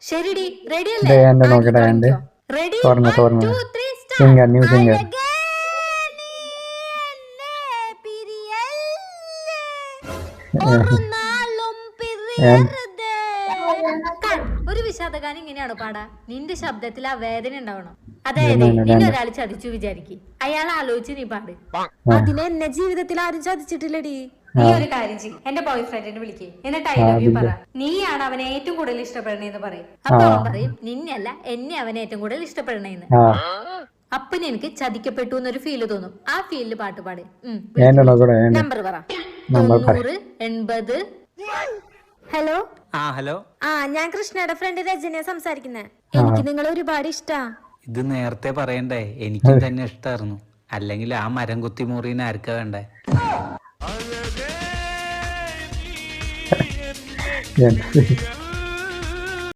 ശരിടി, ready ദേ അല്ലേ? എന്റെ നോക്കട്ടെ എന്റെ റെഡി, തുറന്ന് 1 തുറന്ന് 2 3 സിംഗർ ന്യൂ സിംഗർ ഒരു വിഷാദഗാനം ഇങ്ങനെയാണോ പാടാ? നിന്റെ ശബ്ദത്തിൽ ആ വേദന ഉണ്ടാവണം. അതായത് നിന്നെ ഒരാൾ ചതിച്ചു വിചാരിക്കും, അയാൾ ആലോചിച്ച് നീ പാട്. അതിനെ എന്നെ ജീവിതത്തിൽ ആരും ചതിച്ചിട്ടില്ലടി. നീ ഒരു കാര്യം ചെയ്യും, എന്റെ ബോയ് ഫ്രണ്ടിനെ വിളിക്കേ, എന്നിട്ട് ഐ ലവ് യു പറ. നീയാണ് അവനെ ഏറ്റവും കൂടുതൽ ഇഷ്ടപ്പെടണേന്ന് പറയും. അപ്പൊ അവൻ പറയും നിന്നെയല്ല എന്നെ അവനെ ഏറ്റവും കൂടുതൽ ഇഷ്ടപ്പെടണേന്ന്. അപ്പൊ എനിക്ക് ചതിക്കപ്പെട്ടു എന്നൊരു ഫീല് തോന്നും. ആ ഫീലില് പാട്ട് പാട്. നമ്പർ പറ. 90 80. Hello hello. ഞാൻ കൃഷ്ണയുടെ ഫ്രണ്ട് രജനിയെ സംസാരിക്കുന്നത്. എനിക്ക് നിങ്ങളെ ഒരുപാട് ഇഷ്ടാ. ഇത് നേരത്തെ പറയണ്ടേ? എനിക്കും തന്നെ ഇഷ്ടായിരുന്നു. അല്ലെങ്കിൽ ആ മരം കുത്തി മുറിന് ആർക്കാ വേണ്ടേ?